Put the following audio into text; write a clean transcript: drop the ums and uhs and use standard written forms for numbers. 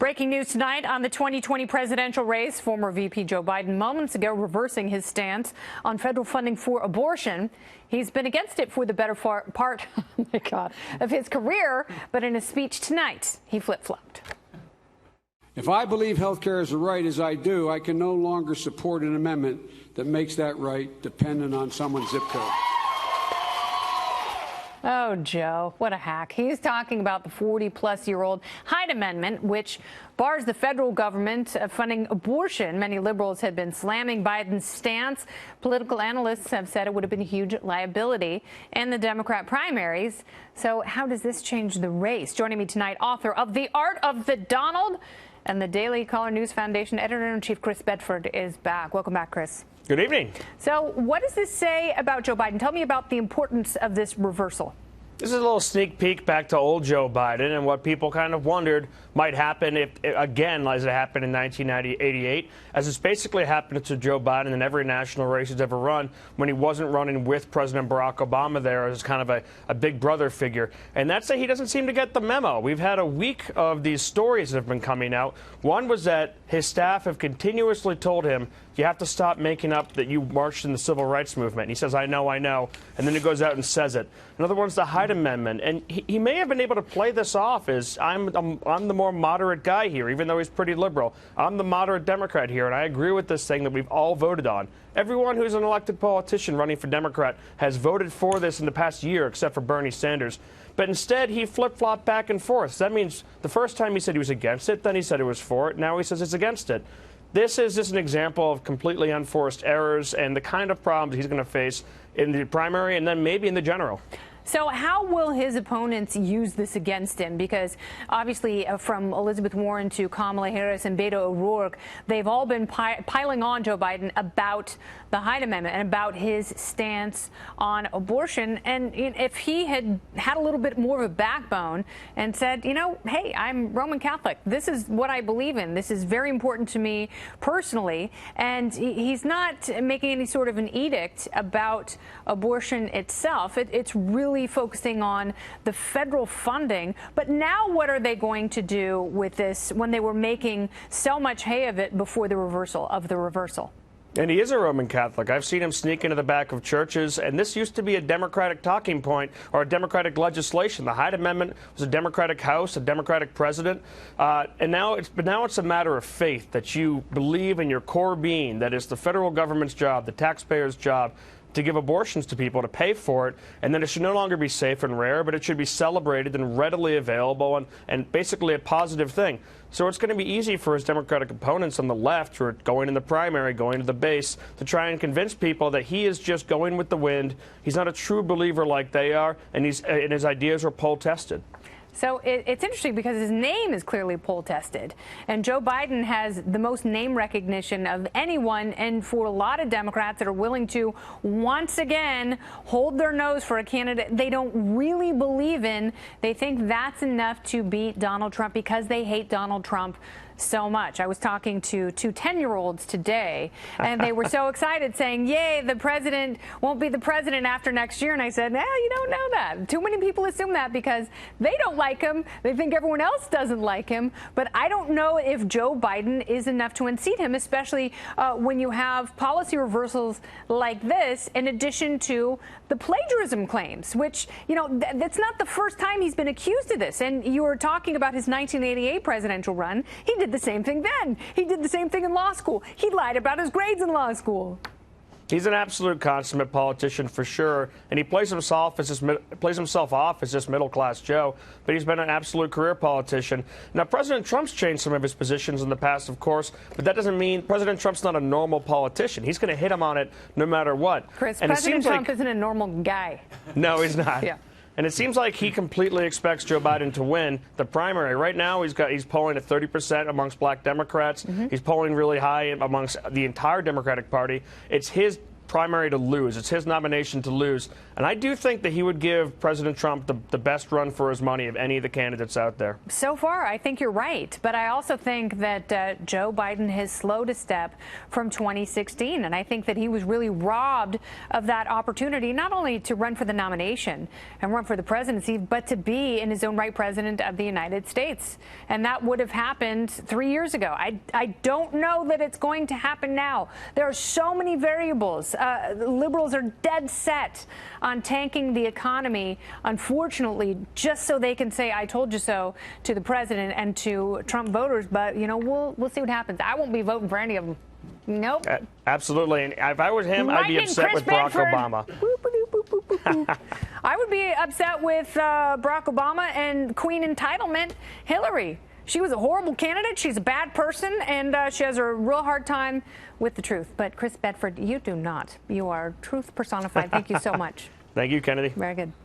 Breaking news tonight on the 2020 presidential race. Former VP Joe Biden moments ago reversing his stance on federal funding for abortion. He's been against it for the better part oh my God, of his career, but in a speech tonight, he flip-flopped. If I believe health care is a right, as I do, I can no longer support an amendment that makes that right dependent on someone's zip code. Oh, Joe, what a hack. He's talking about the 40-plus-year-old Hyde Amendment, which bars the federal government funding abortion. Many liberals have been slamming Biden's stance. Political analysts have said it would have been a huge liability in the Democrat primaries. So how does this change the race? Joining me tonight, author of The Art of the Donald and the Daily Caller News Foundation editor-in-chief Chris Bedford is back. Welcome back, Chris. Good evening. So what does this say about Joe Biden? Tell me about the importance of this reversal. This is a little sneak peek back to old Joe Biden and what people kind of wondered might happen if, again, as it happened in 1988, as it's basically happened to Joe Biden in every national race he's ever run when he wasn't running with President Barack Obama there as kind of a big brother figure. And that's that he doesn't seem to get the memo. We've had a week of these stories that have been coming out. One was that his staff have continuously told him, you have to stop making up that you marched in the civil rights movement. And he says, I know. And then he goes out and says it. Another one's the Hyde Amendment. And he may have been able to play this off as I'm the more moderate guy here, even though he's pretty liberal. I'm the moderate Democrat here, and I agree with this thing that we've all voted on. Everyone who's an elected politician running for Democrat has voted for this in the past year, except for Bernie Sanders. But instead, he flip-flopped back and forth. So that means the first time he said he was against it, then he said he was for it, now he says it's against it. This is just an example of completely unforced errors and the kind of problems he's going to face in the primary and then maybe in the general. So how will his opponents use this against him? Because obviously from Elizabeth Warren to Kamala Harris and Beto O'Rourke, they've all been piling on Joe Biden about the Hyde Amendment and about his stance on abortion. And if he had had a little bit more of a backbone and said, you know, hey, I'm Roman Catholic. This is what I believe in. This is very important to me personally. And he's not making any sort of an edict about abortion itself. It's really focusing on the federal funding. But now what are they going to do with this when they were making so much hay of it before the reversal? And he is a Roman Catholic. I've seen him sneak into the back of churches, and this used to be a Democratic talking point or a Democratic legislation. The Hyde Amendment was a Democratic House, a Democratic president, and now it's a matter of faith that you believe in your core being that it's the federal government's job, the taxpayers' job, to give abortions to people, to pay for it, and then it should no longer be safe and rare, but it should be celebrated and readily available and basically a positive thing. So it's going to be easy for his Democratic opponents on the left who are going in the primary, going to the base, to try and convince people that he is just going with the wind. He's not a true believer like they are, and his ideas are poll tested. So it's interesting because his name is clearly poll tested, and Joe Biden has the most name recognition of anyone. And for a lot of Democrats that are willing to once again hold their nose for a candidate they don't really believe in, they think that's enough to beat Donald Trump because they hate Donald Trump so much. I was talking to two 10-year-olds today, and they were so excited saying, yay, the president won't be the president after next year. And I said, no, you don't know that. Too many people assume that because they don't like him. They think everyone else doesn't like him. But I don't know if Joe Biden is enough to unseat him, especially when you have policy reversals like this, in addition to the plagiarism claims, which, you know, that's not the first time he's been accused of this. And you were talking about his 1988 presidential run. He did the same thing then. He did the same thing in law school. He lied about his grades in law school. He's an absolute consummate politician for sure, and he plays himself off as this middle-class Joe, but he's been an absolute career politician. Now, President Trump's changed some of his positions in the past, of course, but that doesn't mean President Trump's not a normal politician. He's going to hit him on it no matter what. Chris, and President Trump isn't a normal guy. No, he's not. Yeah. And it seems like he completely expects Joe Biden to win the primary. Right now, he's polling at 30% amongst black Democrats. He's polling really high amongst the entire Democratic Party. It's his primary to lose. It's his nomination to lose. And I do think that he would give President Trump the best run for his money of any of the candidates out there. So far, I think you're right. But I also think that Joe Biden has slowed a step from 2016. And I think that he was really robbed of that opportunity, not only to run for the nomination and run for the presidency, but to be in his own right president of the United States. And that would have happened 3 years ago. I don't know that it's going to happen now. There are so many variables. Liberals are dead set on tanking the economy, unfortunately, just so they can say, I told you so, to the president and to Trump voters. But, you know, we'll see what happens. I won't be voting for any of them. Nope. Absolutely. And if I was him, I'd be upset Chris with Barack Bedford. Obama. I would be upset with Barack Obama and Queen Entitlement Hillary. She was a horrible candidate. She's a bad person, and she has a real hard time with the truth. But Chris Bedford, you do not. You are truth personified. Thank you so much. Thank you, Kennedy. Very good.